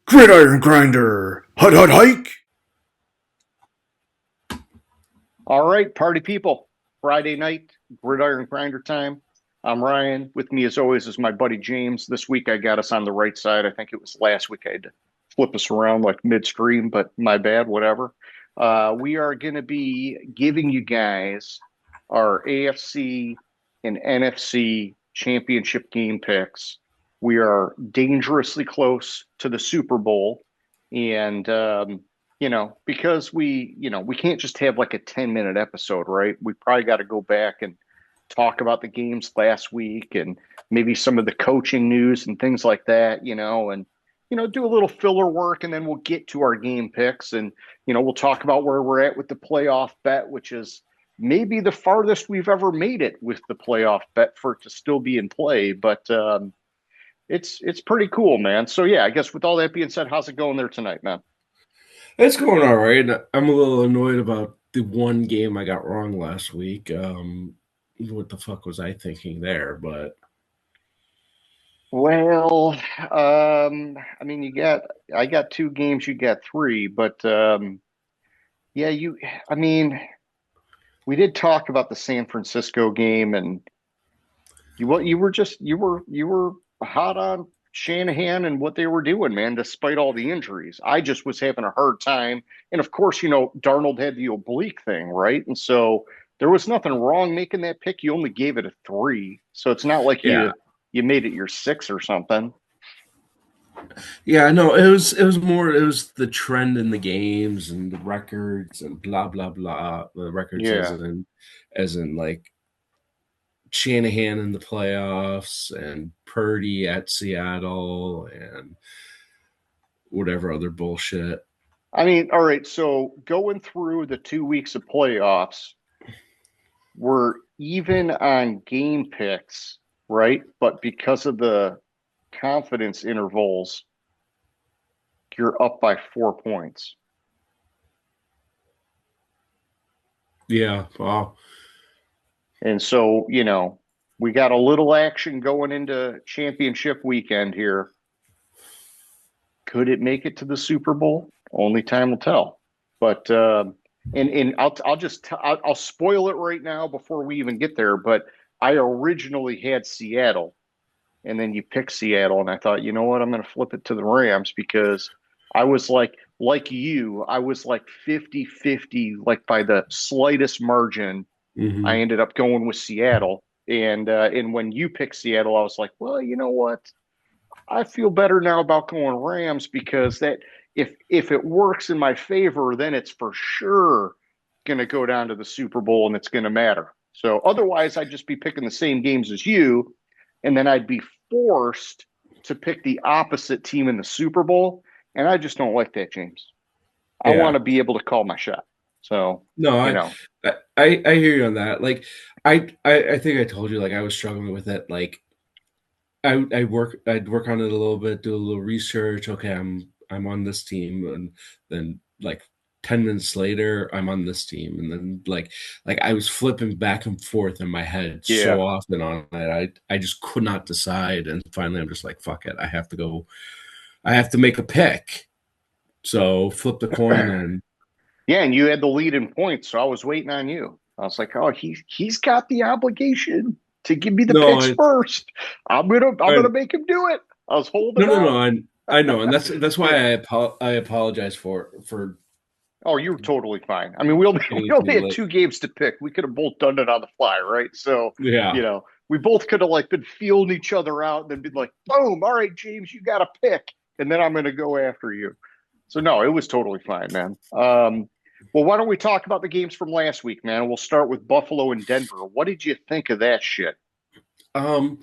Gridiron Grinder! Hut hut hike! All right, party people. Friday night, Gridiron Grinder time. I'm Ryan. With me, as always, is my buddy James. This week, I got us on the right side. I think it was last week I had to flip us around like midstream, but my bad, whatever. We are going to be giving you guys our AFC and NFC championship game picks. We are dangerously close to the Super Bowl. And because we can't just have like a 10-minute episode, right? We probably got to go back and talk about the games last week and maybe some of the coaching news and things like that, and do a little filler work, and then we'll get to our game picks, and we'll talk about where we're at with the playoff bet, which is maybe the farthest we've ever made it with the playoff bet for it to still be in play. But it's pretty cool, man. So yeah, I guess with all that being said, how's it going there tonight, man? It's going all right. I'm a little annoyed about the one game I got wrong last week. What the fuck was I thinking there? But Well, I mean, I got two games, you got three, but yeah, I mean, we did talk about the San Francisco game, and you were hot on Shanahan and what they were doing, man, despite all the injuries. I just was having a hard time, and of course, Darnold had the oblique thing, right? And so there was nothing wrong making that pick. You only gave it a three, so it's not like yeah, you made it your six or something. yeah, no, it was the trend in the games and the records and blah blah blah. The records Yeah. as in like Shanahan in the playoffs and Purdy at Seattle and whatever other bullshit. I mean, all right. So going through the 2 weeks of playoffs, we're even on game picks, right? But because of the confidence intervals, you're up by 4 points. Yeah, well, And so, we got a little action going into championship weekend here. Could it make it to the Super Bowl? Only time will tell. But and I'll spoil it right now before we even get there. But I originally had Seattle, and then you pick Seattle, and I thought, you know what, I'm going to flip it to the Rams because I was like you, I was like 50-50, like by the slightest margin. I hmm ended up going with Seattle, and when you picked Seattle, I was like, well, you know what? I feel better now about going Rams because that if it works in my favor, then it's for sure going to go down to the Super Bowl and it's going to matter. So otherwise, I'd just be picking the same games as you, and then I'd be forced to pick the opposite team in the Super Bowl, and I just don't like that, James. I want yeah. to be able to call my shot. So No, you I, know, I hear you on that. Like, I think I told you like I was struggling with it. Like, I'd work on it a little bit, do a little research. Okay, I'm on this team, and then like 10 minutes later, I'm on this team, and then like I was flipping back and forth in my head yeah. so often on it. I just could not decide, and finally, I'm just like, fuck it, I have to go. I have to make a pick. So flip the coin, and Yeah, and you had the lead in points, so I was waiting on you. I was like, oh, he's got the obligation to give me the no, picks first. I'm gonna make him do it. I was no, holding no, no. out. I know, and that's why Yeah. I apologize for Oh, you were totally fine. I mean, we only getting we it to only you had late. two games to pick. We could have both done it on the fly, right? So, Yeah, we both could have like been feeling each other out and then been like, boom, all right, James, you got a pick. And then I'm gonna go after you. So no, it was totally fine, man. Well, why don't we talk about the games from last week, man? We'll start with Buffalo and Denver. What did you think of that shit? um,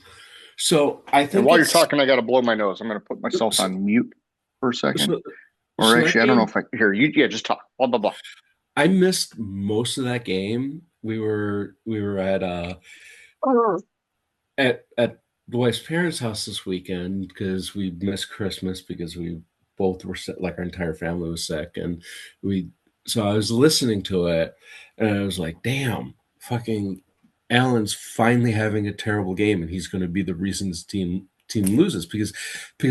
so I And think while you're it's talking, I got to blow my nose. I'm going to put myself so, on mute for a second. so, Or so that actually, I don't know game. if I hear you. Yeah, just talk. Blah blah blah. I missed most of that game. We were at the wife's parents' house this weekend because we missed Christmas because we both were sick, like our entire family was sick, and we. So I was listening to it, and I was like, "Damn, fucking Allen's finally having a terrible game, and he's going to be the reason his team team loses because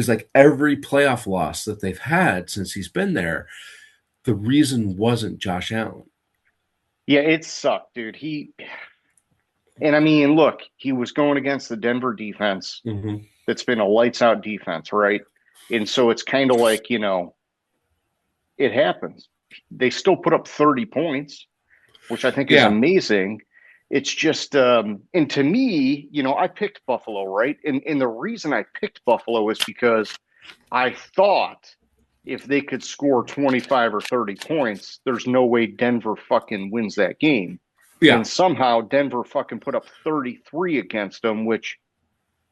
like every playoff loss that they've had since he's been there, the reason wasn't Josh Allen. Yeah, it sucked, dude. And I mean, look, he was going against the Denver defense Mm-hmm. that's been a lights out defense, right? And so it's kind of like, it happens. They still put up 30 points, which I think is Yeah, amazing. It's just, and to me, I picked Buffalo, right? And the reason I picked Buffalo is because I thought if they could score 25 or 30 points, there's no way Denver fucking wins that game. yeah, And somehow Denver fucking put up 33 against them, which,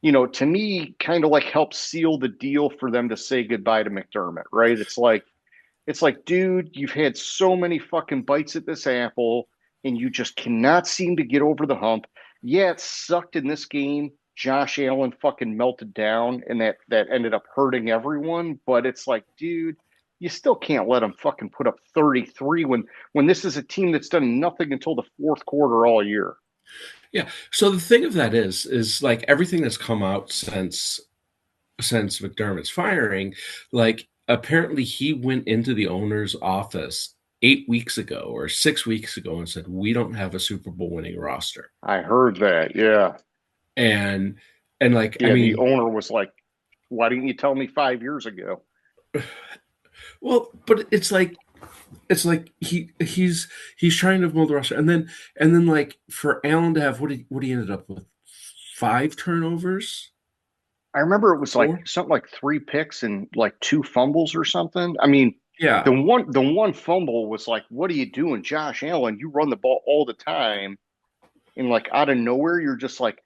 to me kind of like helps seal the deal for them to say goodbye to McDermott, right? It's like, dude, you've had so many fucking bites at this apple and you just cannot seem to get over the hump. Yeah, it sucked in this game. Josh Allen fucking melted down and that ended up hurting everyone, but it's like, dude, you still can't let them fucking put up 33 when this is a team that's done nothing until the fourth quarter all year. yeah. So the thing of that is like everything that's come out since McDermott's firing, like apparently he went into the owner's office 8 weeks ago or 6 weeks ago and said, "We don't have a Super Bowl winning roster." I heard that. Yeah. And and like I Yeah, the mean, owner was like, why didn't you tell me 5 years ago? well, but it's like he's trying to mold the roster, and then like for Allen to have what he ended up with 5 turnovers, I remember it was like 4, something like 3 picks and like 2 fumbles or something. I mean, the yeah, one the one fumble was like, what are you doing, Josh Allen? You run the ball all the time, and like out of nowhere, you're just like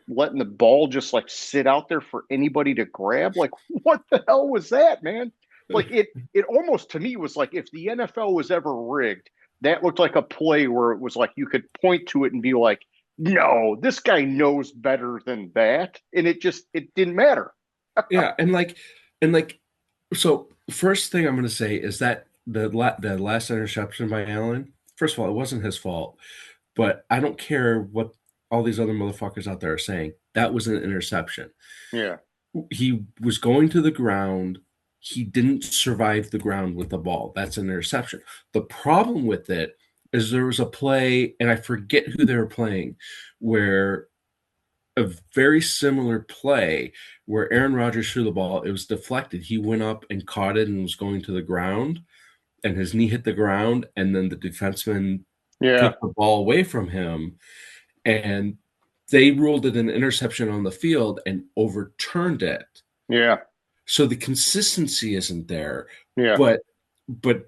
letting the ball just like sit out there for anybody to grab. Like, what the hell was that, man? Like it almost to me was like if the NFL was ever rigged, that looked like a play where it was like you could point to it and be like, no, this guy knows better than that. And it didn't matter. yeah, and like so first thing I'm going to say is that the last interception by Allen. First of all, it wasn't his fault, but I don't care what all these other motherfuckers out there are saying. That was an interception. Yeah. He was going to the ground. He didn't survive the ground with the ball. That's an interception. The problem with it is there was a play, and I forget who they were playing, where a very similar play where Aaron Rodgers threw the ball. It was deflected. He went up and caught it and was going to the ground, and his knee hit the ground, and then the defenseman Yeah. took the ball away from him, and they ruled it an interception on the field and overturned it. Yeah. So the consistency isn't there, Yeah. but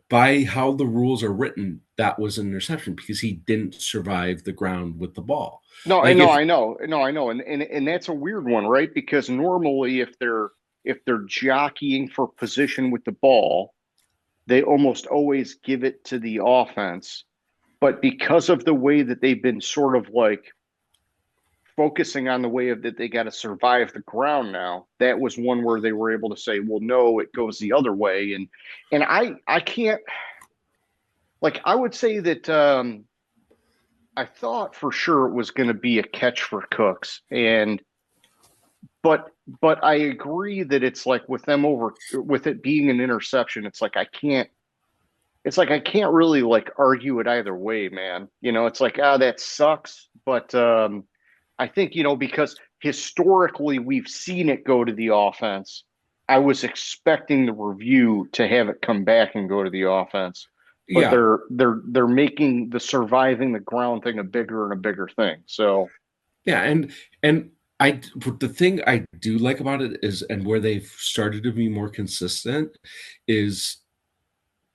by how the rules are written, that was an interception because he didn't survive the ground with the ball. No, and Like no, if I know. No, I know. And that's a weird one, right? Because normally if they're jockeying for position with the ball, they almost always give it to the offense. But because of the way that they've been sort of like focusing on the way of that they got to survive the ground now, that was one where they were able to say, well, no, it goes the other way. And I can't like I would say that I thought for sure it was going to be a catch for Cooks. But I agree that it's like with them over with it being an interception, it's like I can't really like argue it either way, man. It's like, that sucks. But I think, because historically we've seen it go to the offense. I was expecting the review to have it come back and go to the offense, but yeah, they're making the surviving the ground thing a bigger and a bigger thing. So yeah, and but the thing I do like about it is, and where they've started to be more consistent, is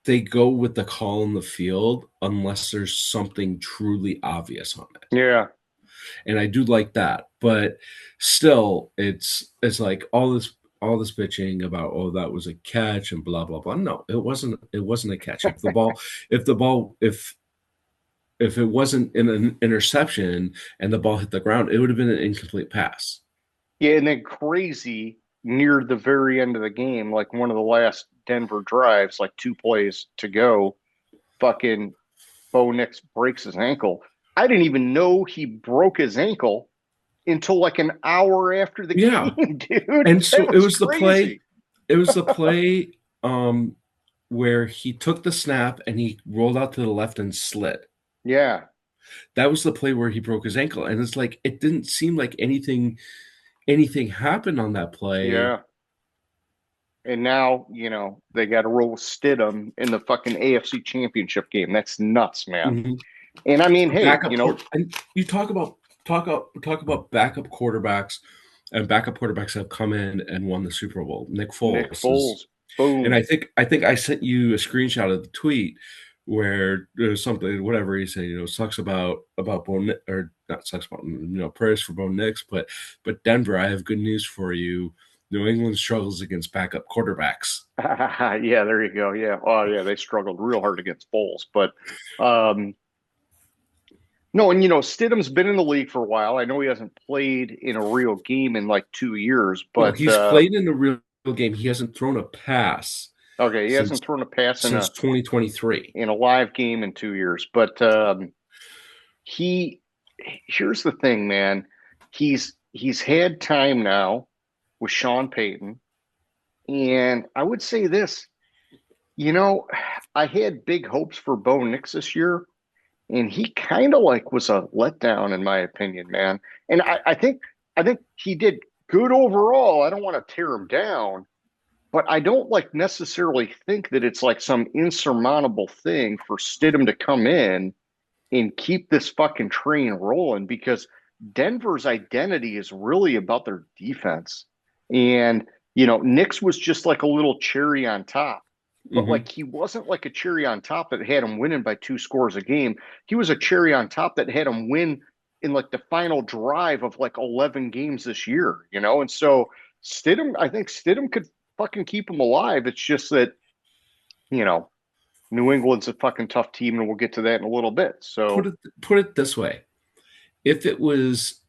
they go with the call in the field unless there's something truly obvious on it. yeah, And I do like that. But still, it's like all this bitching about, oh, that was a catch and blah blah blah. No, it wasn't a catch. If it wasn't an interception and the ball hit the ground, it would have been an incomplete pass. yeah, and then crazy near the very end of the game, like one of the last Denver drives, like 2 plays to go, fucking Bo Nix breaks his ankle. I didn't even know he broke his ankle until like an hour after the Yeah. game, dude. And so That was crazy. it was the play where he took the snap and he rolled out to the left and slid. Yeah, That was the play where he broke his ankle. And it's like it didn't seem like anything happened on that play. yeah. And now, they got to roll with Stidham in the fucking AFC Championship game. That's nuts, man. Mhm. And I mean, hey, And you talk about backup quarterbacks, and backup quarterbacks have come in and won the Super Bowl. Nick Nick Foles is, Foles, and boom. I think I sent you a screenshot of the tweet where there's something, whatever he said, sucks about or not sucks about, prayers for Bo Nix, but Denver, I have good news for you. New England struggles against backup quarterbacks. Yeah, there you go. Yeah. Oh, yeah, they struggled real hard against Foles. But um, no, and Stidham's been in the league for a while. I know he hasn't played in a real game in like 2 years, No, but he's played in a real game. He hasn't thrown a pass okay, he since hasn't thrown a pass in since a 2023. in a live game in 2 years. But he here's the thing, man. He's had time now with Sean Payton, and I would say this, you know, I had big hopes for Bo Nix this year, and he kind of like was a letdown in my opinion, man. And I think he did good overall. I don't want to tear him down, but I don't like necessarily think that it's like some insurmountable thing for Stidham to come in and keep this fucking train rolling because Denver's identity is really about their defense. And, Knicks was just like a little cherry on top. But Mm-hmm. like he wasn't like a cherry on top that had him winning by 2 scores a game. He was a cherry on top that had him win in like the final drive of like 11 games this year. And so I think Stidham could fucking keep him alive. It's just that, you know, New England's a fucking tough team, and we'll get to that in a little bit. Put So it put it this way: if it was,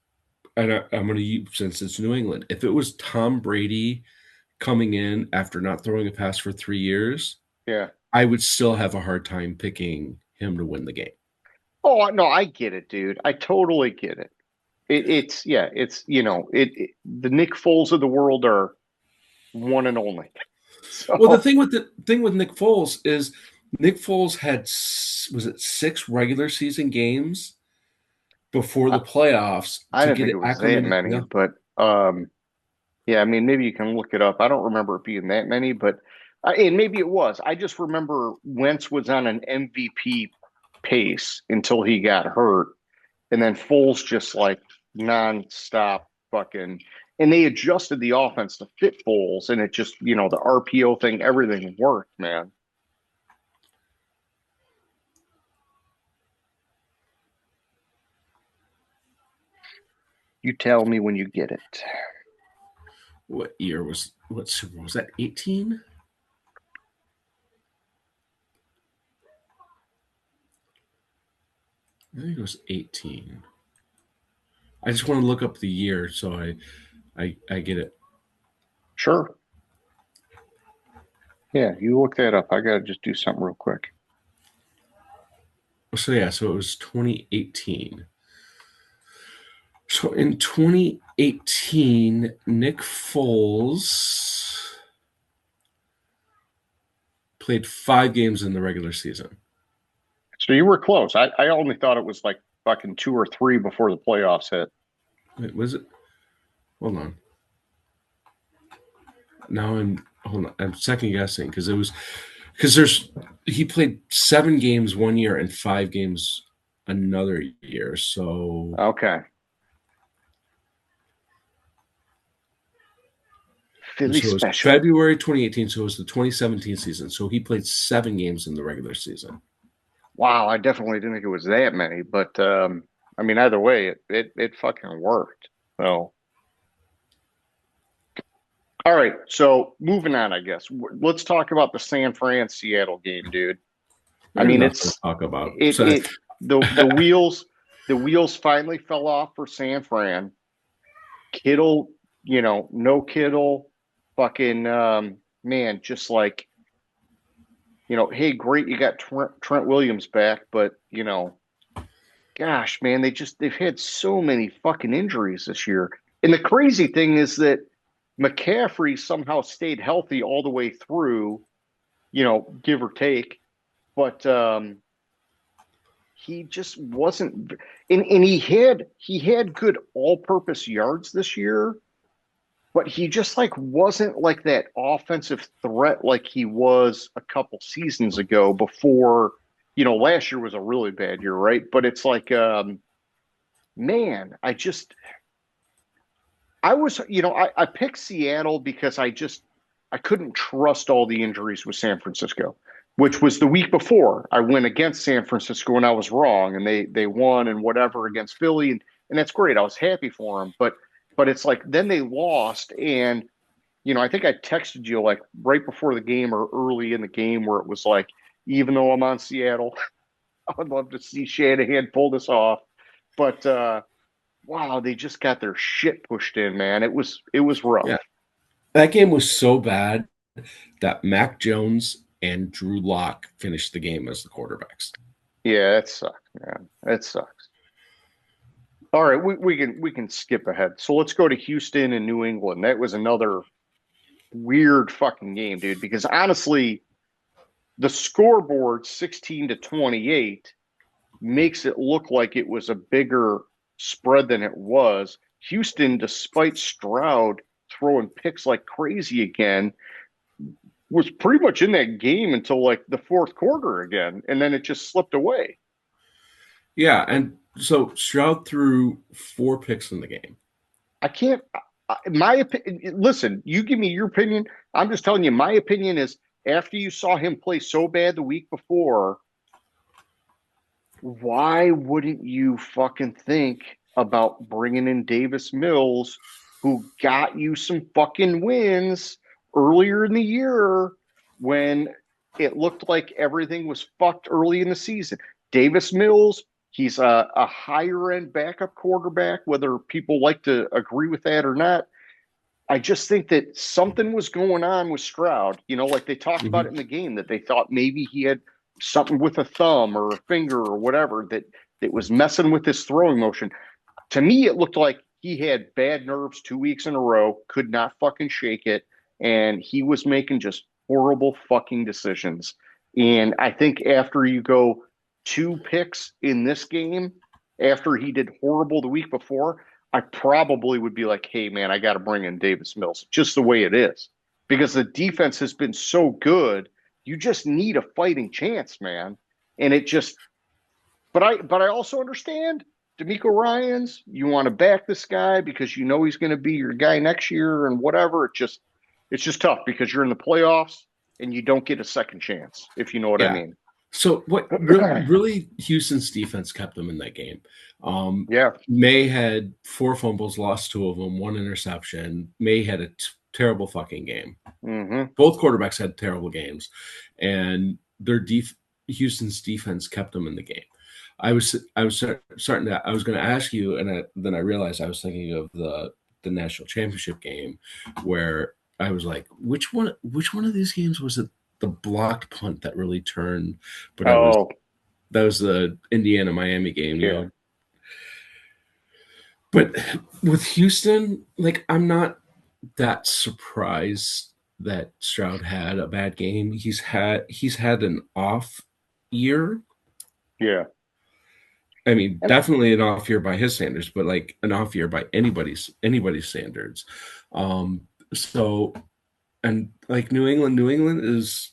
and I'm going to use, since it's New England, if it was Tom Brady coming in after not throwing a pass for 3 years, yeah. I would still have a hard time picking him to win the game. Oh no, I get it, dude. I totally get it. It's yeah, it's the Nick Foles of the world are one and only. Well, So the thing with Nick Foles is Nick Foles had was it 6 regular season games before I, the playoffs I to didn't get think it it was that acclimated. many, No, but yeah, I mean maybe you can look it up. I don't remember it being that many, but and maybe it was. I just remember Wentz was on an MVP pace until he got hurt, and then Foles just like nonstop fucking. And they adjusted the offense to fit Foles, and it just the RPO thing, everything worked, man. You tell me when you get it. what Super Bowl was that? 18? I think it was 18. I just want to look up the year so I get it. Sure. Yeah, you look that up. I gotta just do something real quick. So yeah, so it was 2018. So in 2018, Nick Foles played 5 games in the regular season. So you were close. I only thought it was like fucking two or three before the playoffs hit. Wait, was it? Hold on. Now I'm hold on. I'm second guessing because it was because there's he played 7 games one year and 5 games another year. So Okay. Philly it was special. February 2018. So it was the 2017 season. So he played 7 games in the regular season. Wow, I definitely didn't think it was that many, but I mean either way, it fucking worked. So all right, so moving on, I guess. Let's talk about the San Fran Seattle game, dude. I There's mean, nothing to talk about. it So it the wheels finally fell off for San Fran. Kittle, no Kittle, fucking man, just like hey, great, you got Trent Williams back, but gosh, man, they've had so many fucking injuries this year. And the crazy thing is that McCaffrey somehow stayed healthy all the way through, give or take. But he just wasn't, and he had good all-purpose yards this year, but he just like wasn't like that offensive threat like he was a couple seasons ago before, last year was a really bad year, right? But it's like man, I picked Seattle because I couldn't trust all the injuries with San Francisco, which was the week before. I went against San Francisco and I was wrong, and they won and whatever against Philly, and that's great. I was happy for them, but it's like then they lost, and I think I texted you like right before the game or early in the game where it was like, even though I'm on Seattle, I would love to see Shanahan pull this off, but wow, they just got their shit pushed in, man. It was rough. Yeah, that game was so bad that Mac Jones and Drew Lock finished the game as the quarterbacks. Yeah, it sucks, man. It sucks. All right, we can skip ahead. So let's go to Houston and New England. That was another weird fucking game, dude, because honestly, the scoreboard 16-28 makes it look like it was a bigger spread than it was. Houston, despite Stroud throwing picks like crazy again, was pretty much in that game until like the fourth quarter again, and then it just slipped away. Yeah, and so Stroud threw 4 picks in the game. I can't. My opinion. Listen, you give me your opinion. I'm just telling you. My opinion is after you saw him play so bad the week before, why wouldn't you fucking think about bringing in Davis Mills, who got you some fucking wins earlier in the year when it looked like everything was fucked early in the season? Davis Mills, he's a higher end backup quarterback, whether people like to agree with that or not. I just think that something was going on with Stroud. Like they talked about it Mhm. in the game that they thought maybe he had something with a thumb or a finger or whatever that was messing with his throwing motion. To me, it looked like he had bad nerves 2 weeks in a row, could not fucking shake it, and he was making just horrible fucking decisions. And I think after you go 2 picks in this game, after he did horrible the week before, I probably would be like, hey, man, I got to bring in Davis Mills, just the way it is. Because the defense has been so good. You just need a fighting chance, man. And it just, but I also understand D'Amico Ryans, you want to back this guy because you know he's going to be your guy next year and whatever. It's just tough because you're in the playoffs and you don't get a second chance, if you know what I Yeah. mean. So what really Houston's defense kept them in that game. Yeah. May had 4 fumbles, lost 2 of them, 1 interception. May had a terrible fucking game. Hmm. Both quarterbacks had terrible games, and Houston's defense kept them in the game. I was starting to I was going to ask you, and then I realized I was thinking of the national championship game where I was like, which one of these games was it? The blocked punt that really turned, but I was Oh, that was the Indiana Miami game, yeah. But with Houston, like I'm not that surprised that Stroud had a bad game. He's had an off year. Yeah. I mean, And definitely an off year by his standards, but like an off year by anybody's standards. So and like New England is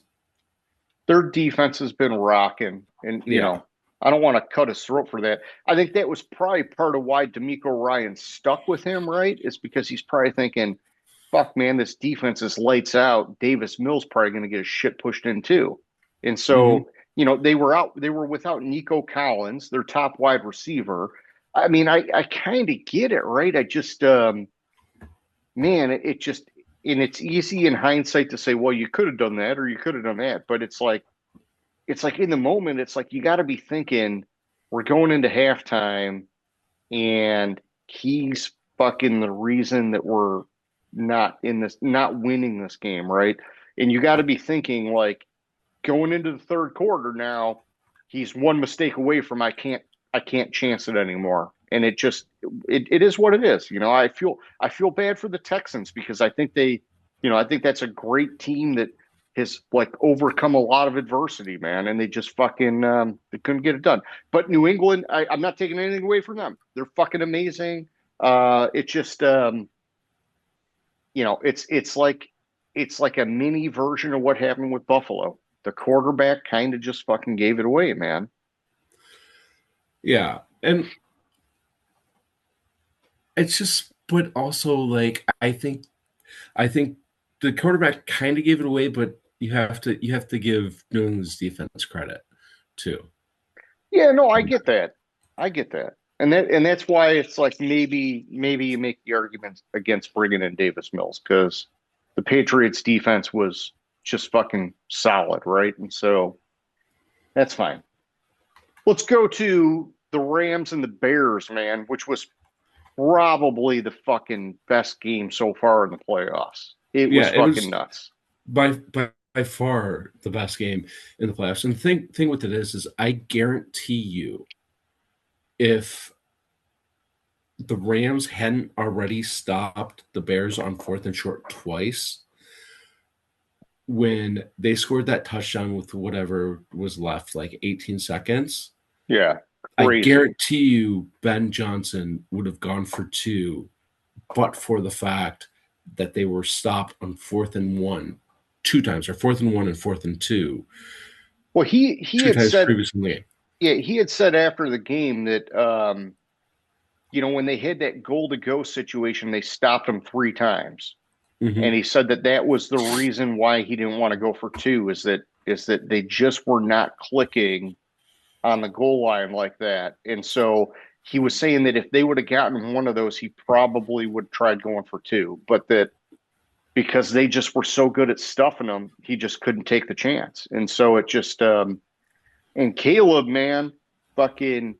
their defense has been rocking. And, yeah. I don't want to cut his throat for that. I think that was probably part of why D'Amico Ryan stuck with him, right? Is because he's probably thinking, fuck, man, this defense is lights out. Davis Mills probably going to get his shit pushed in too. And Hmm. so, they were without Nico Collins, their top wide receiver. I mean, I kind of get it, right? I just, man, it just, and it's easy in hindsight to say, well, you could have done that or you could have done that. But it's like in the moment, it's like you got to be thinking, we're going into halftime and he's fucking the reason that we're not winning this game, right? And you got to be thinking like going into the third quarter now, he's one mistake away from I can't I can't chance it anymore. And it is what it is. I feel bad for the Texans because I think that's a great team that has like overcome a lot of adversity, man, and they just fucking they couldn't get it done. But New England, I'm not taking anything away from them. They're fucking amazing. It just it's like a mini version of what happened with Buffalo. The quarterback kind of just fucking gave it away, man. Yeah. And it's just, but also like I think the quarterback kind of gave it away, but you have to give New England's defense credit too. Yeah, no, I get that. I get that. And that's why it's like maybe you make the argument against bringing in Davis Mills because the Patriots defense was just fucking solid, right? And so that's fine. Let's go to the Rams and the Bears, man, which was probably the fucking best game so far in the playoffs. It was Yeah, it fucking was nuts. by far the best game in the playoffs. And the thing with it is I guarantee you, if the Rams hadn't already stopped the Bears on fourth and short twice, when they scored that touchdown with whatever was left, like 18 seconds, Yeah, I crazy. guarantee you Ben Johnson would have gone for two, but for the fact that they were stopped on fourth and one two times, or fourth and one and fourth and two, Well, he two had times said, previously in the game. yeah, he had said after the game that when they had that goal to go situation, they stopped him three times. And Mm-hmm. he said that was the reason why he didn't want to go for two is that they just were not clicking on the goal line like that. And so he was saying that if they would have gotten one of those, he probably would have tried going for two, but that because they just were so good at stuffing them, he just couldn't take the chance. And so it just and Caleb, man, fucking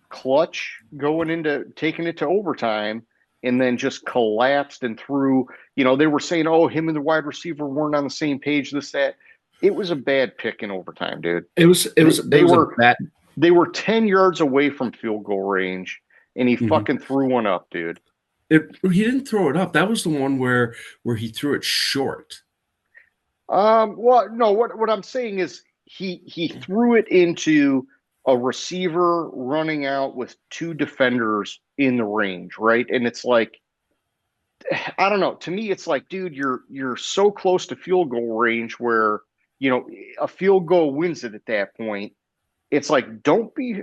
clutch going into taking it to overtime and then just collapsed and threw. They were saying, oh, him and the wide receiver weren't on the same page, this, that. It was a bad pick in overtime, dude. It was it They, was it they was a were bad. they were 10 yards away from field goal range and he Mhm. fucking threw one up, dude. He didn't throw it up. That was the one where he threw it short. Well, no, what I'm saying is he threw it into a receiver running out with two defenders in the range, right? And it's like, I don't know. To me, it's like, dude, you're so close to field goal range where, a field goal wins it at that point. It's like, don't be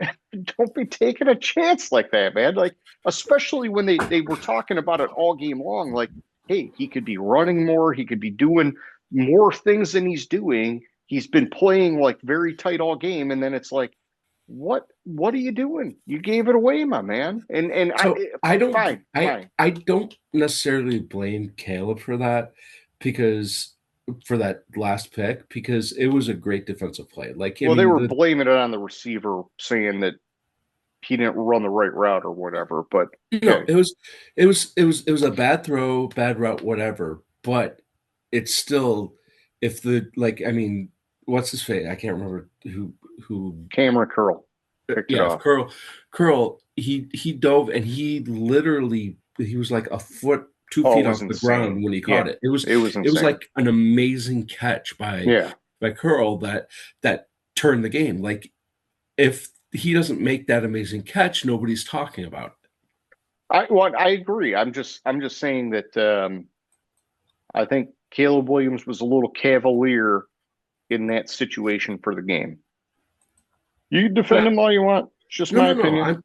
don't be taking a chance like that, man. Like, especially when they were talking about it all game long, like, hey, he could be running more, he could be doing more things than he's doing. He's been playing like very tight all game, and then it's like, what are you doing? You gave it away, my man. And So I don't fine, I fine. I don't necessarily blame Caleb for that, because for that last pick, because it was a great defensive play. Like, I Well, they mean, were the blaming it on the receiver, saying that he didn't run the right route or whatever. But no, okay, it was a bad throw, bad route, whatever. But it's still, if the, like, I mean, what's his face? I can't remember who. Cameron Curl picked it Yeah, if off. Curl, he dove, and he was like a foot, two Oh, it feet was off the insane. ground when he Yeah, caught it. It was it was it was insane. like an amazing catch Yeah. by Curl that turned the game. Like, if he doesn't make that amazing catch, nobody's talking about it. I agree. I'm just saying that I think Caleb Williams was a little cavalier in that situation for the game. You can defend Yeah. him all you want. It's just No, my no, no. opinion. I'm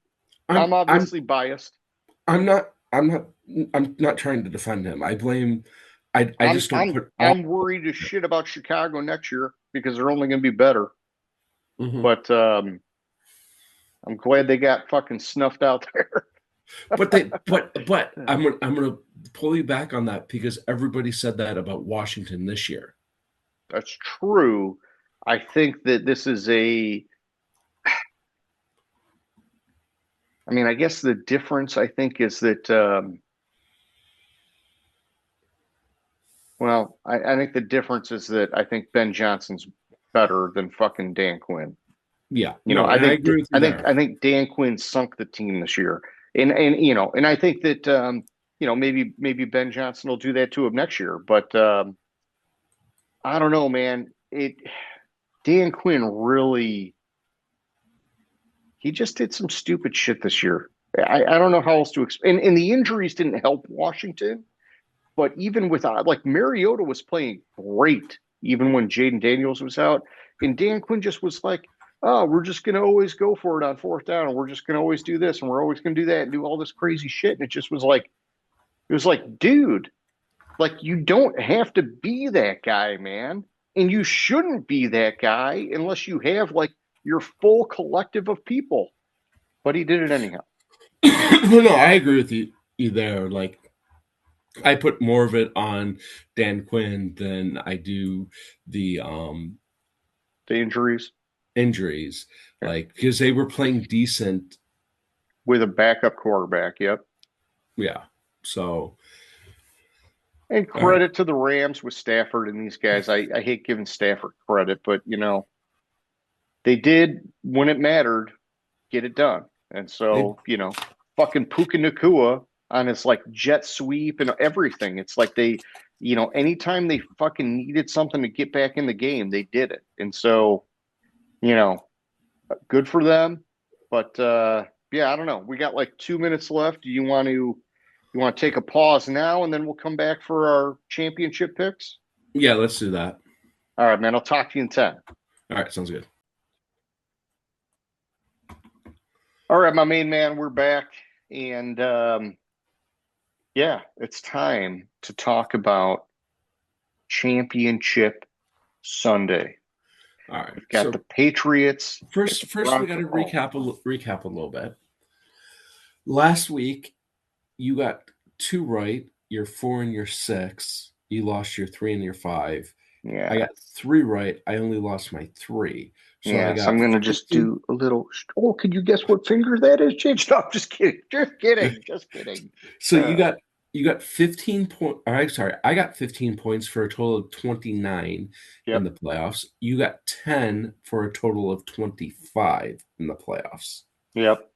I'm I'm obviously biased. I'm not I'm not I'm not trying to defend him. I I'm just don't I'm put all. I'm worried as shit about Chicago next year because they're only going to be better. Mhm. But I'm glad they got fucking snuffed out there. But I'm gonna pull you back on that, because everybody said that about Washington this year. That's true. I think that this is I mean, I guess the difference I think is that well, I think the difference is that I think Ben Johnson's better than fucking Dan Quinn. Yeah, You know, no, I and I think agree with you there. I think Dan Quinn sunk the team this year, and and I think that maybe Ben Johnson will do that to him next year, but I don't know, man. It Dan Quinn really he just did some stupid shit this year. I don't know how else to explain. And the injuries didn't help Washington, but even with like Mariota was playing great, even when Jaden Daniels was out, and Dan Quinn just was like, "Oh, we're just going to always go for it on fourth down, and we're just going to always do this, and we're always going to do that, and do all this crazy shit." And it was like, dude, like you don't have to be that guy, man, and you shouldn't be that guy unless you have like your full collective of people. But he did it anyhow. Well, no, I agree with you there. Like, I put more of it on Dan Quinn than I do the The injuries, injuries, yeah, like because they were playing decent. with a backup quarterback. Yep. Yeah. So, And all right. credit to the Rams with Stafford and these guys. I hate giving Stafford credit, but they did when it mattered, get it done. And They, so, fucking Puka Nakua on his like jet sweep and everything. It's like anytime they fucking needed something to get back in the game, they did it. And so, you know, good for them. But yeah, I don't know. We got like 2 minutes left. Do you want to take a pause now and then we'll come back for our championship picks? yeah, let's do that. All right, man. I'll talk to you in 10. All right, sounds good. All right, my main man, we're back. And yeah, it's time to talk about Championship Sunday. All right. We've got the So Patriots at the first we got Broncos. to Oh, recap a little bit. Last week you got two right. You're four and you're six. You lost your three and your five. I yeah. got three right. I only lost my three. So I Yeah, so got I'm gonna just 15. do a little. Oh, could you guess what finger that is, Jake? No, I'm just kidding. Just kidding. Just kidding. So you got 15 point. All right, sorry. I got 15 points for a total of 29 in Yep. the playoffs. You got 10 for a total of 25 in the playoffs. Yep.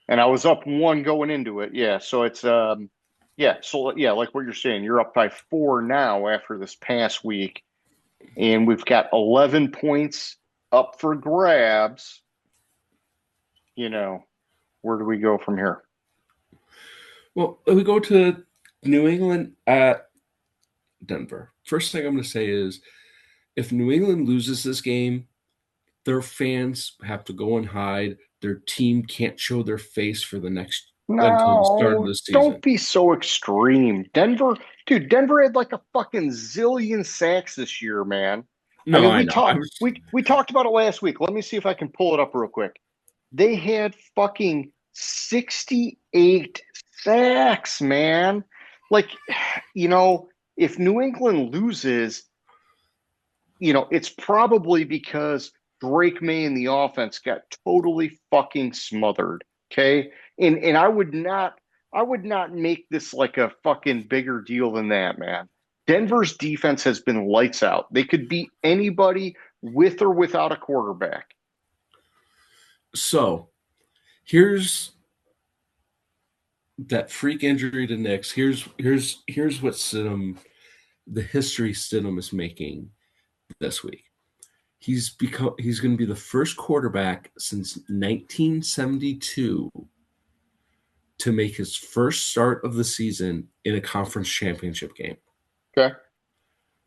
And I was up one going into it. Yeah. So it's yeah. So yeah, like what you're saying, you're up by four now after this past week, and we've got 11 points up for grabs. You know, where do we go from here? Well, we go to New England at Denver. First thing I'm going to say is if New England loses this game, their fans have to go and hide. Their team can't show their face for the next until the start of No, the don't season. be so extreme. Denver, dude, Denver had like a fucking zillion sacks this year, man. I No, mean, I we know. I talked was we talked about it last week. Let me see if I can pull it up real quick. They had fucking 68 sacks, man. Like, if New England loses, it's probably because Drake May and the offense got totally fucking smothered. Okay. And I would not make this like a fucking bigger deal than that, man. Denver's defense has been lights out. They could beat anybody with or without a quarterback. so here's that freak injury to Knicks. Here's what Stidham, the history Stidham is making this week. He's going to be the first quarterback since 1972 to make his first start of the season in a conference championship game. Okay.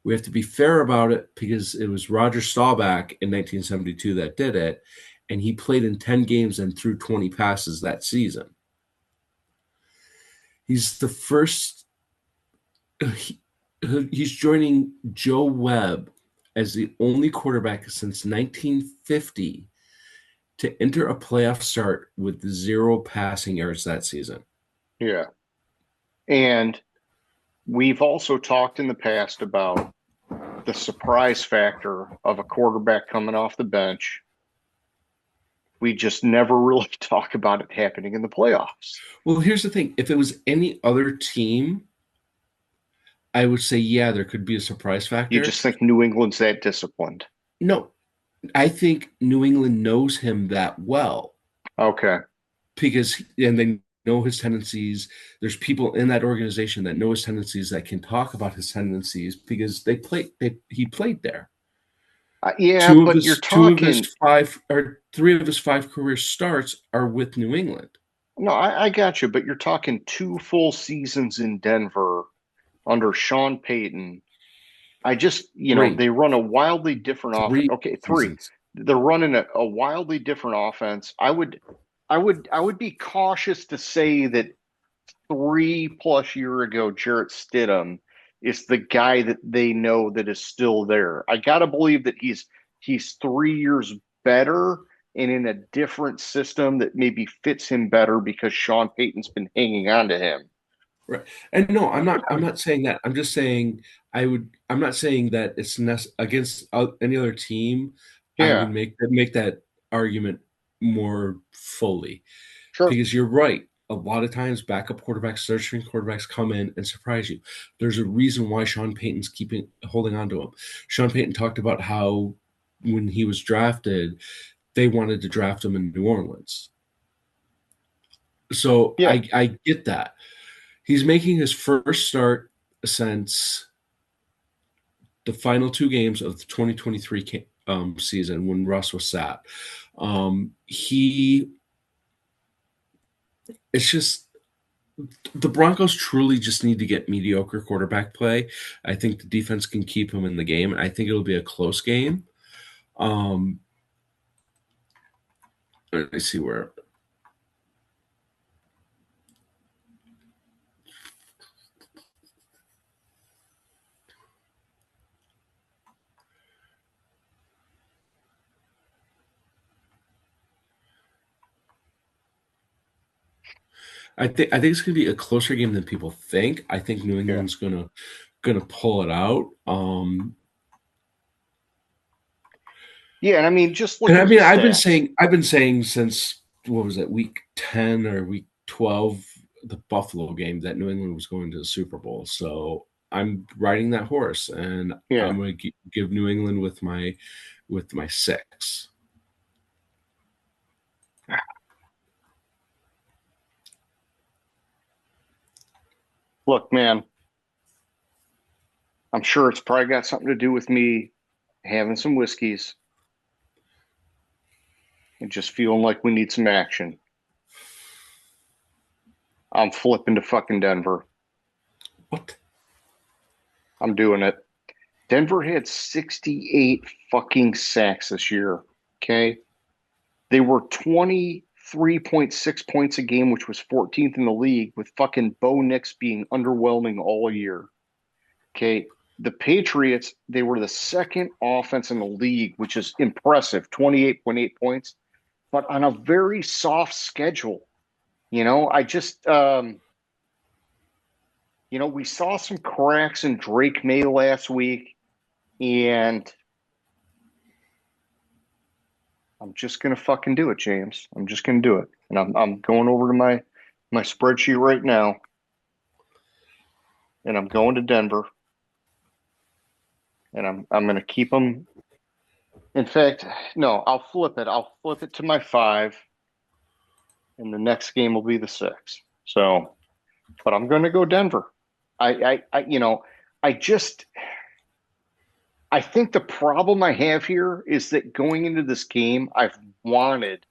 We have to be fair about it because it was Roger Staubach in 1972 that did it, and he played in 10 games and threw 20 passes that season. He's the first. He, he's joining Joe Webb as the only quarterback since 1950 to enter a playoff start with zero passing yards that season. Yeah. And we've also talked in the past about the surprise factor of a quarterback coming off the bench. We just never really talk about it happening in the playoffs. Well, here's the thing: if it was any other team, I would say yeah, there could be a surprise You factor. just think New England's that disciplined. No, I think New England knows him that well Okay. because and they know his tendencies. There's people in that organization that know his tendencies that can talk about his tendencies because he played there. Yeah, but you're Two of his talking. five or three of his five career starts are with New England. No, I got you, but you're talking two full seasons in Denver under Sean Payton. I just, Three, they run a wildly different offense. three Okay, three. seasons. They're running a wildly different offense. I would be cautious to say that 3+ year ago, Jarrett Stidham is the guy that they know that is still there. I gotta believe that he's 3 years better and in a different system that maybe fits him better because Sean Payton's been hanging on to him. Right. And no, I'm not saying that. I'm just saying I'm not saying that it's against any other team. I would Yeah, make that argument more fully sure. because you're right. A lot of times backup quarterbacks, searching quarterbacks come in and surprise you. There's a reason why Sean Payton's keeping holding on to him. Sean Payton talked about how when he was drafted, they wanted to draft him in New Orleans. So Yeah. I get that. He's making his first start since the final two games of the 2023 season when Russ was sat. He, it's just the Broncos truly just need to get mediocre quarterback play. I think the defense can keep him in the game. I think it'll be a close game. Um, let me see where I think it's gonna be a closer game than people think. I think New Yeah. England's gonna pull it out. Yeah, and I mean, just And look I at the mean, stats. I've been saying since what was it, week 10 or week 12, the Buffalo game, that New England was going to the Super Bowl. So I'm riding that horse, and Yeah. I'm going to give New England with my six. Look, man, I'm sure it's probably got something to do with me having some whiskeys and just feeling like we need some action. I'm flipping to fucking Denver. What? I'm doing it. Denver had 68 fucking sacks this year. Okay. They were 23.6 points a game, which was 14th in the league, with fucking Bo Nix being underwhelming all year. Okay. The Patriots, they were the second offense in the league, which is impressive, 28.8 points, but on a very soft schedule. I just, we saw some cracks in Drake May last week, and I'm just gonna fucking do it, James. I'm just gonna do it, and I'm going over to my spreadsheet right now, and I'm going to Denver, and I'm gonna keep them. In fact, no, I'll flip it. I'll flip it to my five, and the next game will be the six. So, but I'm gonna go Denver. I just I think the problem I have here is that going into this game, I've wanted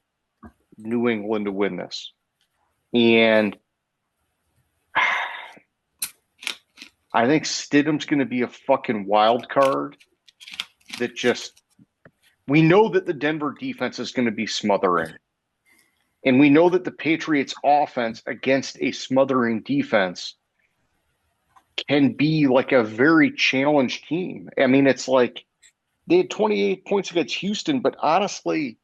New England to win this. And I think Stidham's going to be a fucking wild card that just, we know that the Denver defense is going to be smothering. And we know that the Patriots offense against a smothering defense can be like a very challenged team. I mean, it's like they had 28 points against Houston, but honestly,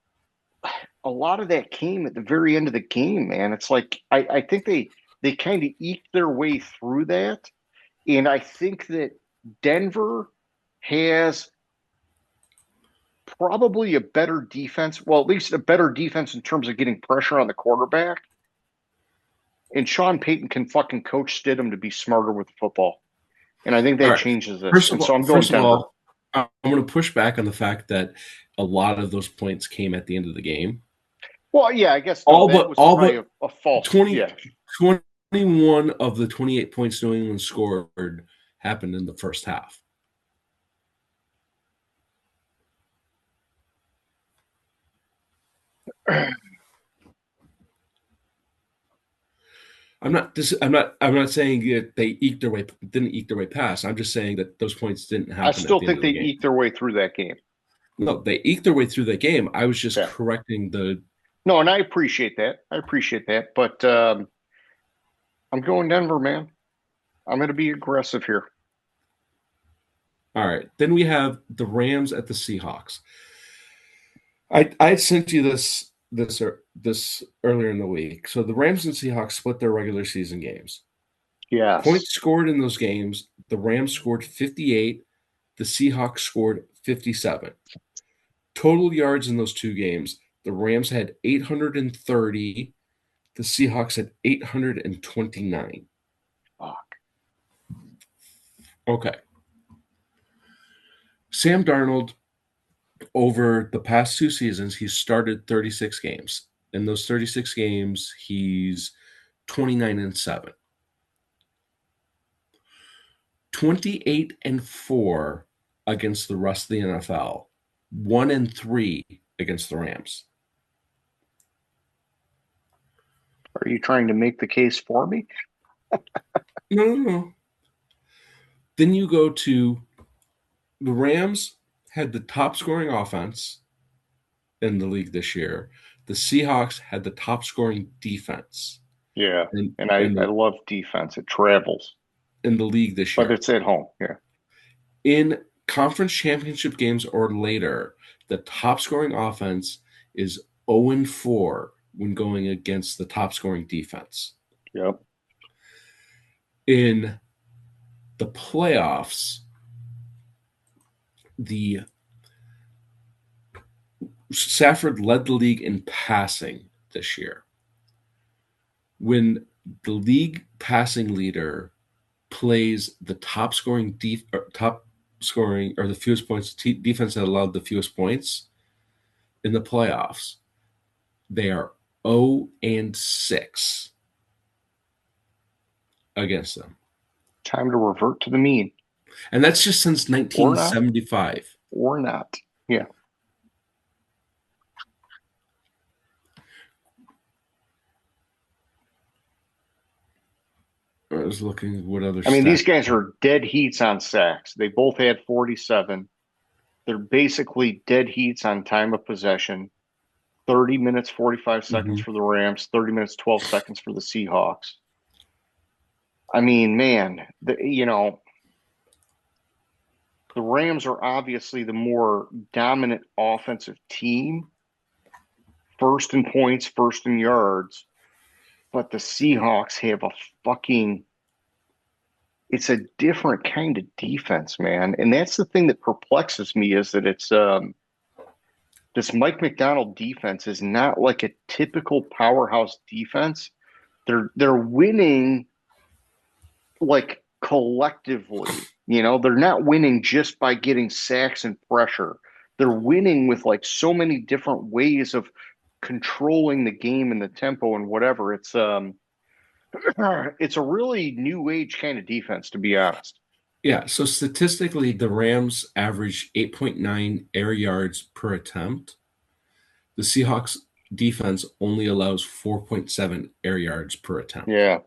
a lot of that came at the very end of the game, man. It's like I think they kind of eked their way through that. And I think that Denver has probably a better defense. Well, at least a better defense in terms of getting pressure on the quarterback. And Sean Payton can fucking coach Stidham to be smarter with the football. And I think All that right. changes this. And so I'm going First of Denver. all, I'm going to push back on the fact that a lot of those points came at the end of the game. Well, yeah, I guess no, that was All probably but a false. 20, Yeah, 21 of the 28 points New England scored happened in the first half. I'm not saying that they didn't eke their way past. I'm just saying that those points didn't I happen at still the end think of they the game. eked their way through that game. No, they eked their way through the game. I was just Yeah, correcting the. no, and I appreciate that. I appreciate that, but I'm going Denver, man. I'm going to be aggressive here. All right. Then we have the Rams at the Seahawks. I sent you this earlier in the week. So the Rams and Seahawks split their regular season games. Yes. Points scored in those games, the Rams scored 58, the Seahawks scored 57. Total yards in those two games, the Rams had 830, the Seahawks had 829. Fuck. Okay. Sam Darnold, over the past two seasons, he's started 36 games. In those 36 games, he's 29-7. 28-4 against the rest of the NFL. 1-3 against the Rams. Are you trying to make the case for me? No, no, no. Then you go to the Rams had the top scoring offense in the league this year. The Seahawks had the top scoring defense Yeah. in, And I love defense. It travels, in the league this but year. it's at home. Yeah. In conference championship games or later, the top scoring offense is 0-4 when going against the top scoring defense. Yep. In the playoffs, the Stafford led the league in passing this year. When the league passing leader plays the top scoring or the fewest points defense that allowed the fewest points in the playoffs, they are 0-6 against them. Time to revert to the mean. And that's just since Or not. 1975. Or not. Yeah. I was looking at what other I mean, stat. these guys are dead heats on sacks. They both had 47. They're basically dead heats on time of possession. 30 minutes, 45 seconds Mhm. for the Rams, 30 minutes, 12 seconds for the Seahawks. I mean, man, the Rams are obviously the more dominant offensive team, first in points, first in yards, but the Seahawks have a fucking it's a different kind of defense, man. And that's the thing that perplexes me is that it's this Mike McDonald defense is not like a typical powerhouse defense. They're winning like collectively. They're not winning just by getting sacks and pressure. They're winning with like so many different ways of controlling the game and the tempo and whatever. It's a really new age kind of defense, to be honest. Yeah, so statistically, the Rams average 8.9 air yards per attempt. The Seahawks defense only allows 4.7 air yards per attempt. Yeah.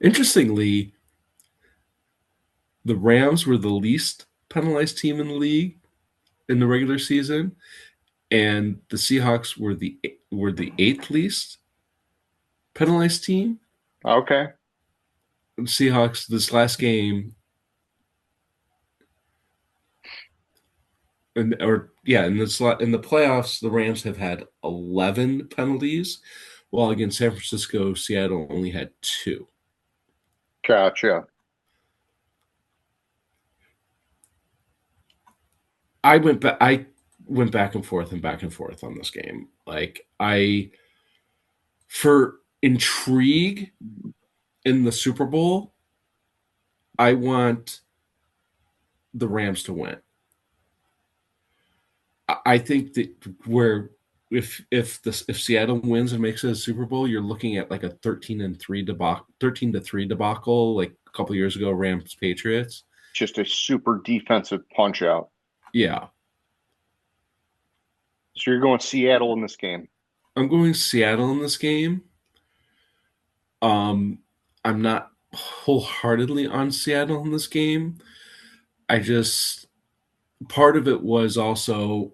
Interestingly, the Rams were the least penalized team in the league in the regular season, and the Seahawks were the eighth least penalized team. Okay. The Seahawks this last game, in the playoffs, the Rams have had 11 penalties, while against San Francisco, Seattle only had two. Gotcha. I went back and forth on this game. Like I for intrigue in the Super Bowl, I want the Rams to win. I think that where if Seattle wins and makes it a Super Bowl, you're looking at like a 13-3 debacle, like a couple years ago, Rams Patriots. Just a super defensive punch out. Yeah, So you're going Seattle in this game. I'm going Seattle in this game. Um, I'm not wholeheartedly on Seattle in this game. I just part of it was also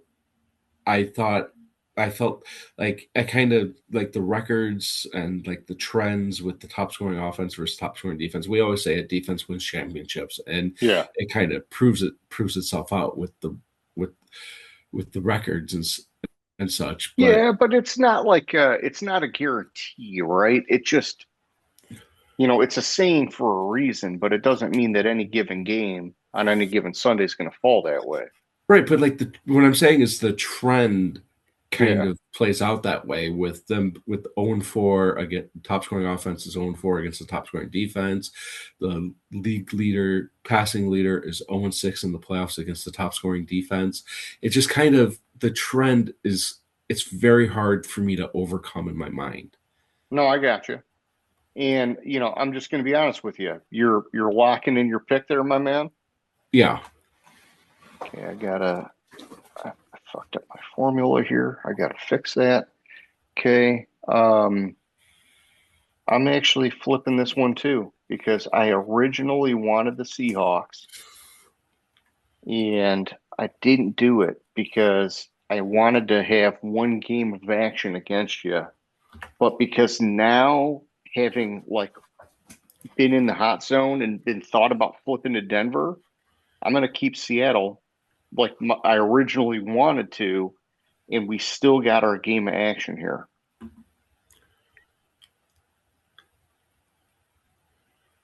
I thought I felt like I kind of like the records and like the trends with the top scoring offense versus top scoring defense. We always say a defense wins championships, and Yeah. it kind of proves itself out with with the records and such. But Yeah, but it's not like it's not a guarantee, right? It just, it's a saying for a reason, but it doesn't mean that any given game on any given Sunday is going to fall that way. right, but like what I'm saying is the trend kind Yeah. of plays out that way with them with 0-4 against top scoring offense is 0-4 against the top scoring defense. The league leader, passing leader is 0-6 in the playoffs against the top scoring defense. It just kind of the trend is it's very hard for me to overcome in my mind. No, I got you. And, I'm just going to be honest with you. You're locking in your pick there, my man. Yeah. Okay, I fucked up my formula here. I gotta fix that. Okay. I'm actually flipping this one too because I originally wanted the Seahawks and I didn't do it because I wanted to have one game of action against you. But because now having like been in the hot zone and been thought about flipping to Denver, I'm gonna keep Seattle like I originally wanted to, and we still got our game of action here.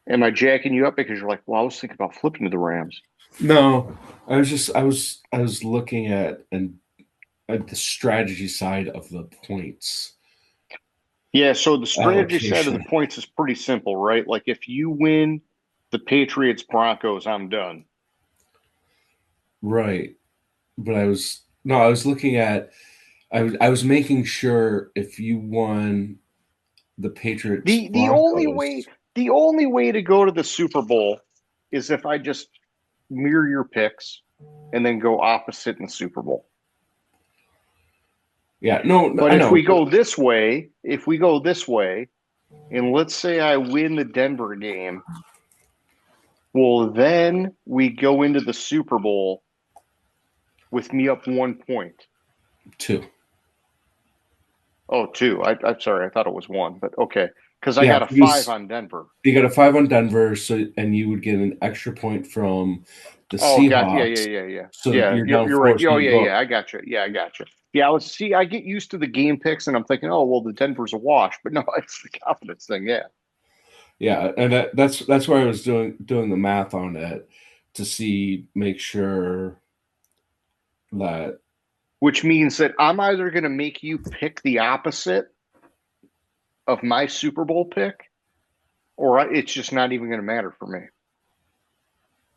Am I jacking you up because you're like, well, I was thinking about flipping to the Rams? No, I was looking at the strategy side of the points Yeah, so the strategy side of the allocation. points is pretty simple, right? Like if you win the Patriots Broncos, I'm done. Right. But I was no, I was looking at I was making sure if you won the Patriots The only Broncos, way the only way to go to the Super Bowl is if I just mirror your picks and then go opposite in the Super Bowl. yeah, no, But I if know, we go this way, if we go this way, and let's say I win the Denver game, well, then we go into the Super Bowl with me up 1 point. two. Oh, two. I'm sorry. I thought it was one, but okay. Because I Yeah, got a five because on Denver. you got a 5 on Denver, so and you would get an extra point from the Oh, God. Yeah, yeah, Seahawks, yeah, yeah. so that Yeah, you're you're, down you're 4, right. so Oh, you yeah, go yeah. up I got you. Yeah, I got you. Yeah, I get used to the game picks and I'm thinking, oh, well, the Denver's a wash. But no, it's the confidence thing. Yeah. yeah, and that's where I was doing the math on it to see make sure that Which means that I'm either going to make you pick the opposite of my Super Bowl pick, or it's just not even going to matter for me.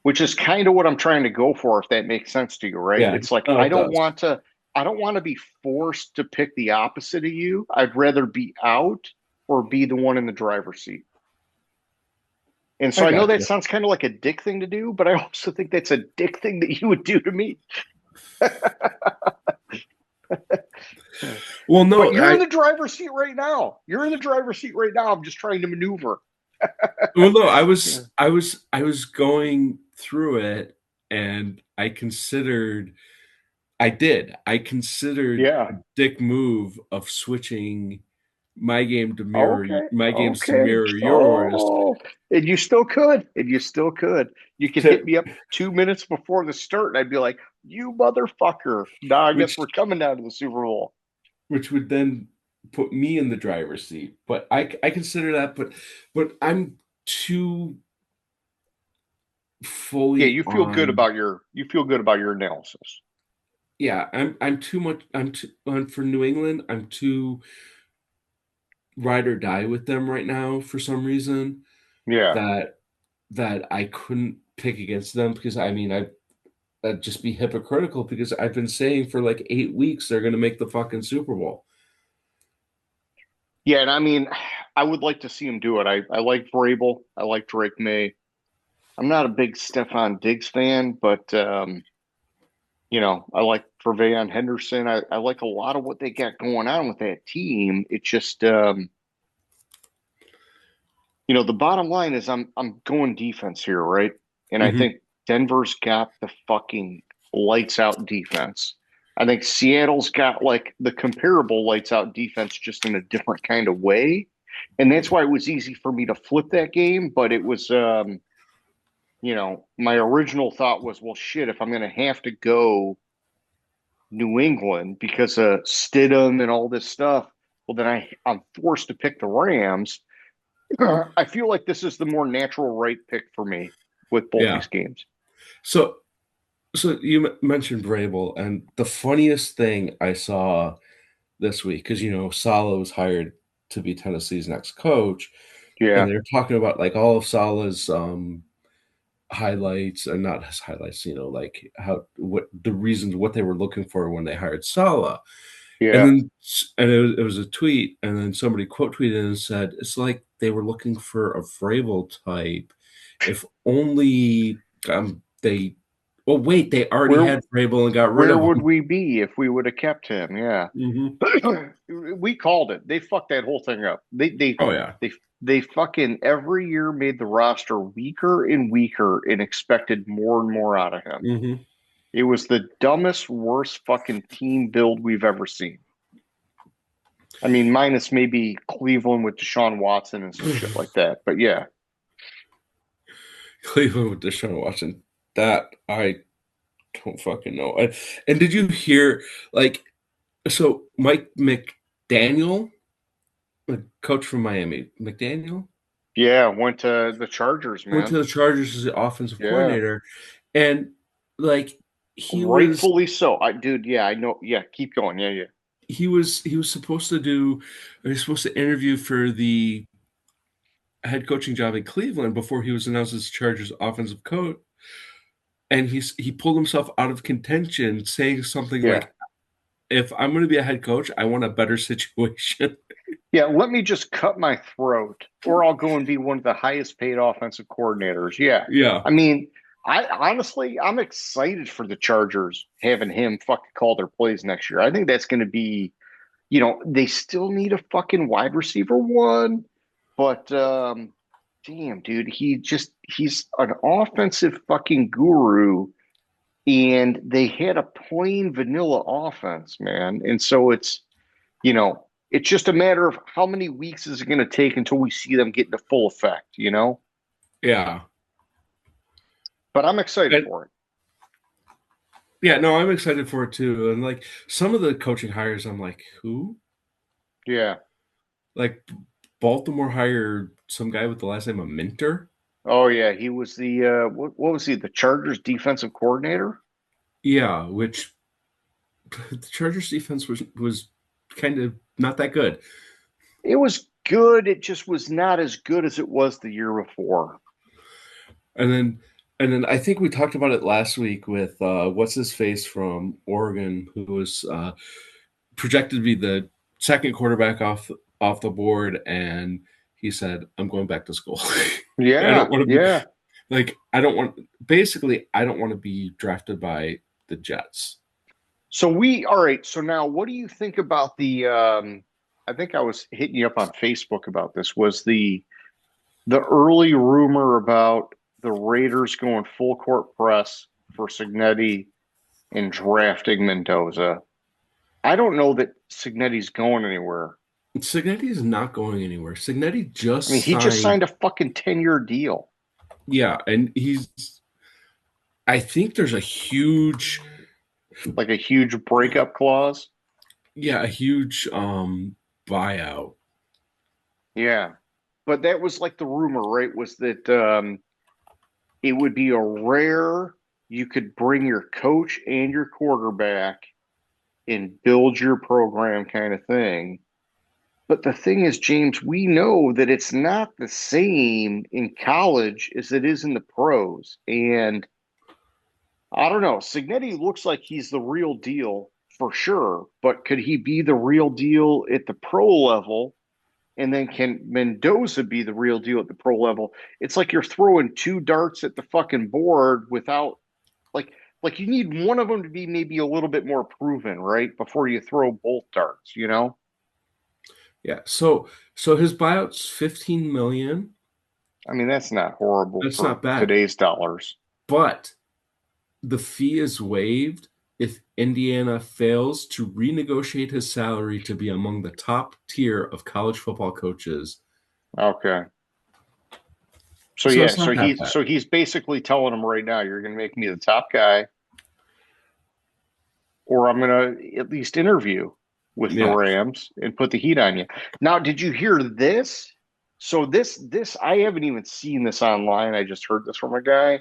Which is kind of what I'm trying to go for, if that makes sense to you, right? yeah, It's like no, it does. I don't want to be forced to pick the opposite of you. I'd rather be out or be the one in the driver's seat. And so I I know got that you. sounds kind of like a dick thing to do, but I also think that's a dick thing that you would do to me. Well, But no, you're in the driver's seat right now. You're in the driver's seat right now. I'm just trying to maneuver. Yeah. I was going through it and I considered Yeah. a dick move of switching Okay. my games to Okay. mirror yours Oh, and you still could. And you still could. You could hit to me up 2 minutes before the start, and I'd be like, you motherfucker. Now I guess which we're coming down to the Super Bowl. which would then put me in the driver's seat. But I consider that but I'm too Yeah, fully on you feel good about your analysis. yeah, I'm too much I'm too for New England, I'm too ride or die with them right now for some reason Yeah. that I couldn't pick against them because I mean I'd just be hypocritical because I've been saying for like 8 weeks they're going to make the fucking Super Bowl. Yeah, and I mean, I would like to see him do it. I like Vrabel. I like Drake May. I'm not a big Stephon Diggs fan, but I like Tre'Von Henderson. I like a lot of what they got going on with that team. It just the bottom line is I'm going defense here, right? And I Hmm. think Denver's got the fucking lights out defense. I think Seattle's got like the comparable lights out defense just in a different kind of way. And that's why it was easy for me to flip that game, but it was my original thought was, well shit, if I'm gonna have to go New England because of Stidham and all this stuff, well then I'm forced to pick the Rams. I feel like this is the more natural right pick for me with both Yeah. these games. So you mentioned Vrabel, and the funniest thing I saw this week because Saleh was hired to be Tennessee's next coach, and Yeah, they're talking about like all of Saleh's highlights and not his highlights, like what the reasons what they were looking for when they hired Saleh. And yeah. then it was a tweet, and then somebody quote tweeted and said it's like they were looking for a Vrabel type. If only they. Well, wait, they already Where had Vrabel and got rid where of would him. we be if we would have kept him? Yeah. Hmm. We called it. They fucked that whole thing up. Oh yeah. They fucking every year made the roster weaker and weaker and expected more and more out of him. Hmm. It was the dumbest, worst fucking team build we've ever seen. I mean, minus maybe Cleveland with Deshaun Watson and some shit like that. But yeah, Cleveland with Deshaun Watson. That I don't fucking know. And did you hear like so Mike McDaniel, the coach from Miami, McDaniel yeah, went to the Chargers, went to man. the Chargers as the offensive Yeah, coordinator, and like he was rightfully so. Dude, yeah, I know. Yeah, keep going. Yeah, yeah, he was supposed to do he was supposed to interview for the head coaching job in Cleveland before he was announced as Chargers offensive coach, and he pulled himself out of contention, saying something yeah. like, "If I'm going to be a head coach, I want a better situation." Yeah, let me just cut my throat, or I'll go and be one of the highest paid offensive coordinators. Yeah. Yeah. I mean, I honestly, I'm excited for the Chargers having him fucking call their plays next year. I think that's going to be, they still need a fucking wide receiver one, but damn, dude, he's an offensive fucking guru, and they had a plain vanilla offense, man. And so it's just a matter of how many weeks is it going to take until we see them get into full effect. Yeah. But I'm excited And for it. yeah, no, I'm excited for it too. And like some of the coaching hires, I'm like, who? Yeah. Like Baltimore hired some guy with the last name of Minter. Oh yeah, he was the what was he? The Chargers defensive coordinator? Yeah, which the Chargers defense was kind of not that good. It was good. It just was not as good as it was the year before. And then I think we talked about it last week with what's his face from Oregon, who was projected to be the second quarterback off the board, and he said, "I'm going back to school. I don't Yeah, want to be yeah. like I don't want basically I don't want to be drafted by the Jets." All right, so now what do you think about the I think I was hitting you up on Facebook about this, was the early rumor about the Raiders going full court press for Signetti and drafting Mendoza. I don't know that Signetti's going anywhere. Signetti is not going anywhere. Signetti I mean, just he just signed, signed a fucking 10-year deal. yeah, and I think there's a huge, Like a huge breakup clause. yeah, a huge buyout. Yeah. But that was like the rumor, right? Was that it would be a rare you could bring your coach and your quarterback and build your program kind of thing. But the thing is, James, we know that it's not the same in college as it is in the pros. And I don't know. Signetti looks like he's the real deal for sure, but could he be the real deal at the pro level? And then can Mendoza be the real deal at the pro level? It's like you're throwing two darts at the fucking board without like you need one of them to be maybe a little bit more proven, right? Before you throw both darts, you know? Yeah. So his buyout's 15 million. I mean, that's not horrible That's for not bad. today's dollars. But the fee is waived if Indiana fails to renegotiate his salary to be among the top tier of college football coaches. Okay. So So yeah, it's not that bad. so he's basically telling him right now, you're going to make me the top guy, or I'm going to at least interview with the Yeah. Rams and put the heat on you. Now, did you hear this? So this I haven't even seen this online. I just heard this from a guy.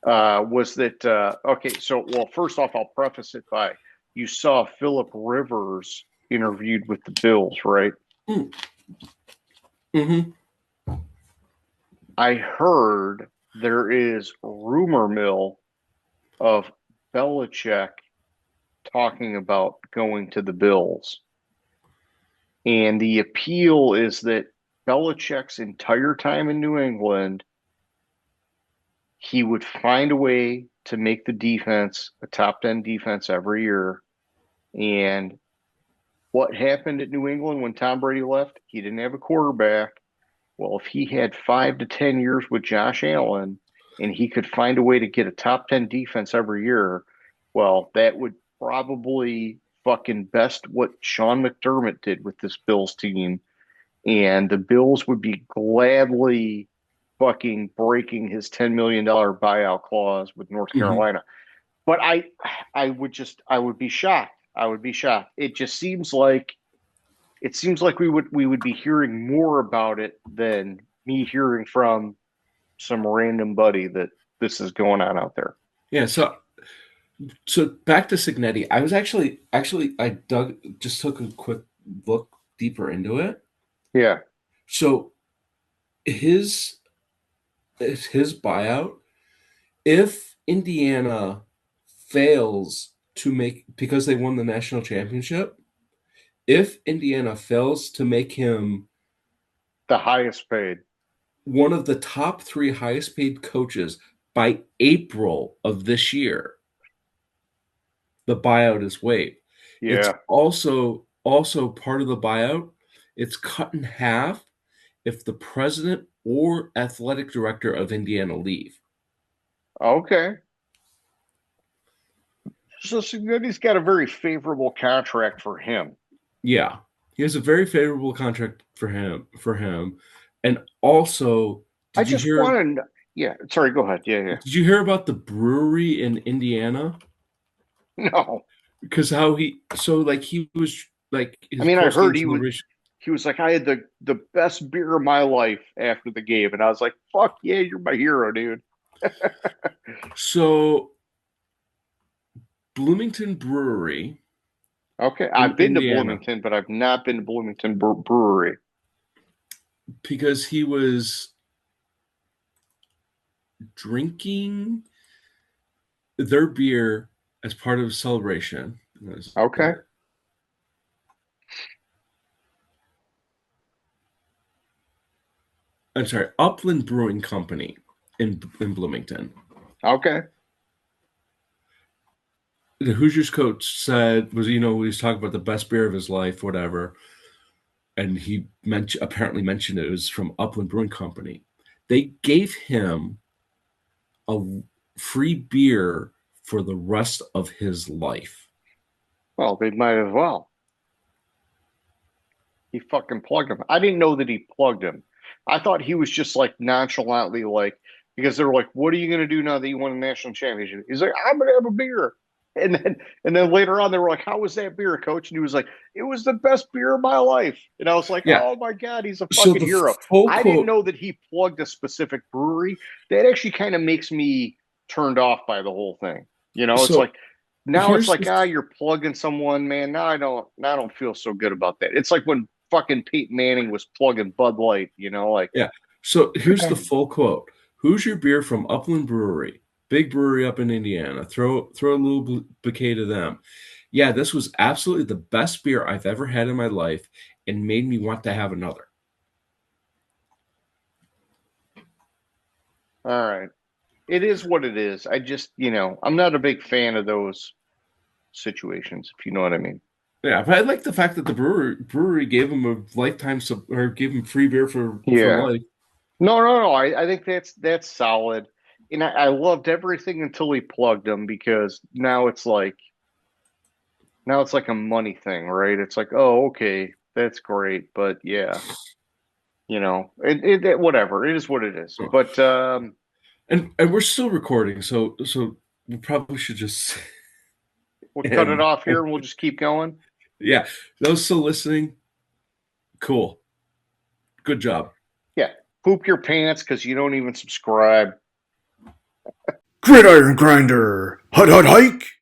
Was that okay? So well, first off, I'll preface it by you saw Philip Rivers interviewed with the Bills, right? Mm. Hmm. I heard there is rumor mill of Belichick talking about going to the Bills. And the appeal is that Belichick's entire time in New England, he would find a way to make the defense a top 10 defense every year. And what happened at New England when Tom Brady left? He didn't have a quarterback. Well, if he had 5 to 10 years with Josh Allen and he could find a way to get a top 10 defense every year, well, that would probably fucking best what Sean McDermott did with this Bills team. And the Bills would be gladly fucking breaking his $10 million buyout clause with North Hmm. Carolina. But I would be shocked. I would be shocked. It seems like we would be hearing more about it than me hearing from some random buddy that this is going on out there. Yeah. So back to Signetti. I was actually I dug just took a quick look deeper into it. Yeah. So his his buyout, if Indiana fails to make because they won the national championship, if Indiana fails to make him The highest paid. one of the top three highest paid coaches by April of this year, the buyout is waived. It's Yeah. also part of the buyout. It's cut in half if the president or athletic director of Indiana leave. Okay. So Signetti got a very favorable contract for him. Yeah, he has a very favorable contract for him, and also, I did you just hear? want to, yeah, sorry, go ahead. Yeah, yeah. Did you hear about the brewery in Indiana? No. Because how he so like he was like I his mean, I post heard game celebration. he was like, I had the best beer of my life after the game. And I was like, fuck yeah, you're my hero, dude. So Bloomington Brewery Okay. in I've been to Indiana, Bloomington, but I've not been to Bloomington Brewery. because he was drinking their beer as part of a celebration. Okay. I'm sorry, Upland Brewing Company in Bloomington. Okay. The Hoosiers coach said was he was talking about the best beer of his life, whatever, and he apparently mentioned it was from Upland Brewing Company. They gave him a free beer for the rest of his life. Well, they might as well. He fucking plugged him. I didn't know that he plugged him. I thought he was just like nonchalantly like because they were like, "What are you going to do now that you won a national championship?" He's like, "I'm going to have a beer." And then later on they were like, "How was that beer, coach?" And he was like, "It was the best beer of my life." And I was like, Yeah. "Oh my god, he's a So fucking the hero." full I didn't quote. know that he plugged a specific brewery. That actually kind of makes me turned off by the whole thing. It's So like now it's here's like the you're plugging someone, man. Now I don't feel so good about that. It's like when fucking Peyton Manning was plugging Bud Light, like, Yeah. So here's the okay. full quote. Who's your beer from Upland Brewery? Big brewery up in Indiana. Throw a little bouquet to them. Yeah, this was absolutely the best beer I've ever had in my life and made me want to have another. All right. It is what it is. I just, I'm not a big fan of those situations, if you know what I mean. Yeah, but I like the fact that the brewery gave him a lifetime or gave him free beer for Yeah. life. No, no, no. I think that's solid. And I loved everything until he plugged them because now it's like a money thing, right? It's like, oh, okay, that's great, but yeah, whatever. It is what it is. But And we're still recording, so we probably should just we'll cut it end. off here and we'll just keep going. Yeah, those still listening, cool, good job. Yeah, poop your pants because you don't even subscribe. Gridiron Grinder. Hut hut hike.